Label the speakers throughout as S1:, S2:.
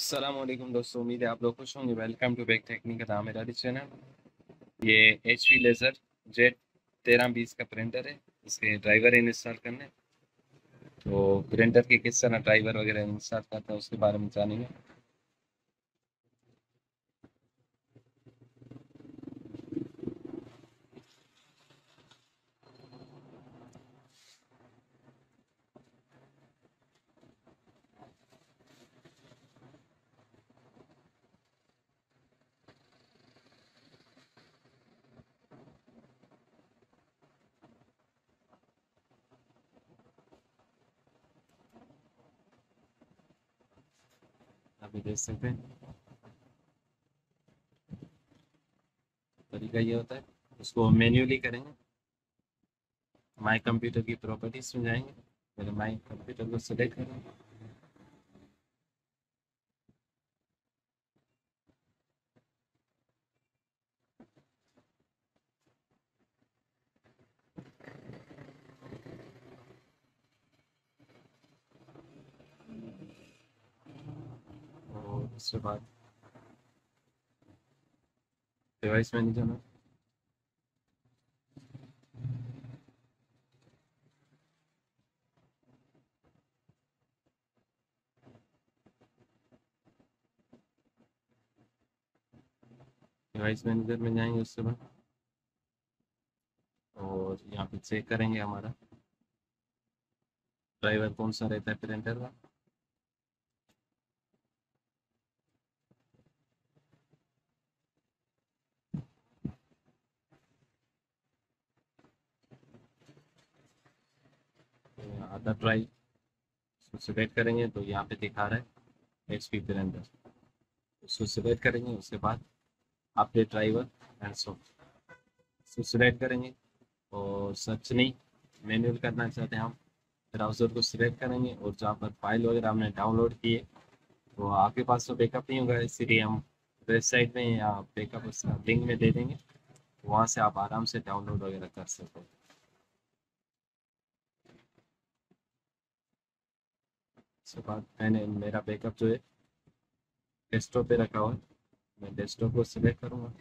S1: अस्सलाम वालेकुम दोस्तों, उम्मीद है आप लोग खुश होंगे। Welcome to back technical Aamir Ali channel. ये HP लेज़र जेट 1320 का प्रिंटर है। इसके ड्राइवर इंस्टॉल करने, तो प्रिंटर के किस तरह ड्राइवर वगैरह इंस्टॉल करते हैं उसके बारे में जानेंगे। अभी देख सकते हैं तरीका ये होता है, उसको मैन्युअली करेंगे। माई कंप्यूटर की प्रॉपर्टीज में जाएंगे, पहले माई कंप्यूटर को सिलेक्ट करेंगे। और उसके बाद डिवाइस मैनेजर में जाएंगे। उसके बाद और यहाँ पे चेक करेंगे हमारा ड्राइवर कौन सा रहता है प्रिंटर का। आधा ड्राइव उसको सिलेक्ट करेंगे तो यहाँ पे दिखा रहा है HP प्रिंटर, उसको सिलेक्ट करेंगे। उसके बाद अपडेट ड्राइवर एंड सॉफ्ट उसको सिलेक्ट करेंगे। और सर्च नहीं, मैन्युअल करना चाहते हैं हम, ब्राउज़र को सिलेक्ट करेंगे और जहाँ पर फाइल वगैरह हमने डाउनलोड किए तो आपके पास तो बैकअप नहीं होगा, इसीलिए हम वेबसाइट में या बैकअप उसका लिंक में दे देंगे, वहाँ से आप आराम से डाउनलोड वगैरह कर सकते हैं। उसके बाद मैंने मेरा बैकअप जो है डेस्कटॉप पे रखा हुआ है, मैं डेस्कटॉप को सिलेक्ट करूँगा।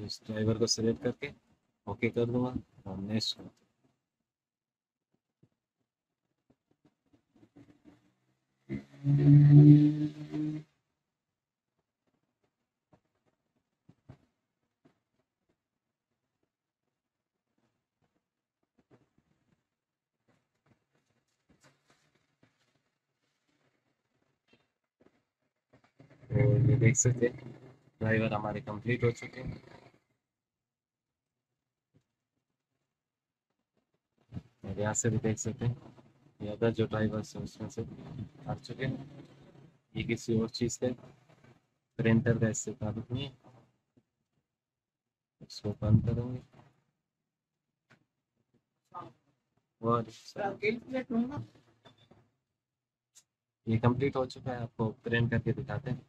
S1: इस ड्राइवर को सिलेक्ट करके ओके कर दूंगा और नेक्स्ट कर। और ये देख सकते हैं ड्राइवर हमारे कंप्लीट हो चुके हैं। और यहाँ से भी देख सकते हैं ये अदर जो ड्राइवर है उसमें से हट चुके हैं। ये किसी और चीज़ का प्रिंटर का इससे ताल्लुक नहीं है। इसको बंद करेंगे और ये कंप्लीट हो चुका है, आपको प्रिंट करके दिखाते हैं।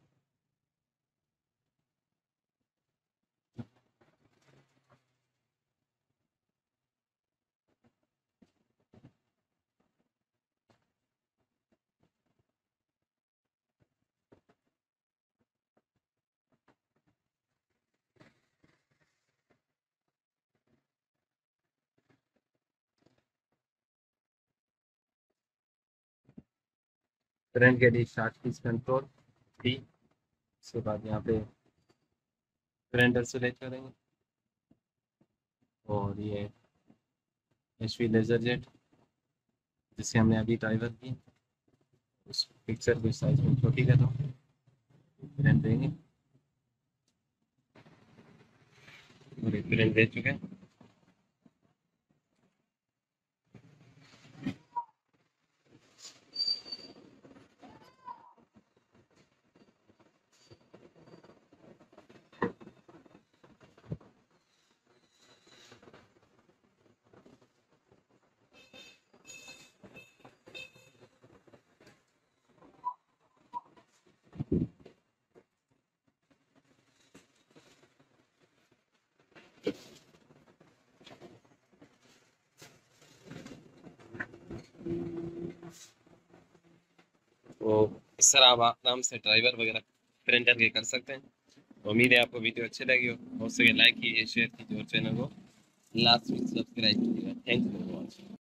S1: प्रिंट के लिए स्टार्ट कीज कंट्रोल टी, उसके बाद यहाँ पे प्रिंटर सेलेक्ट करेंगे और ये HP लेजरजेट जिससे हमने अभी ड्राइवर की उस पिक्चर को साइज में छोटी कर दो, प्रिंट देंगे और प्रिंट दे चुके हैं। तो इस तरह आप आराम से ड्राइवर वगैरह प्रिंटर के कर सकते हैं। उम्मीद है आपको वीडियो अच्छी लगी हो सके लाइक कीजिए, शेयर कीजिए और चैनल को लाजमी सब्सक्राइब कीजिएगा। Thank you for watching.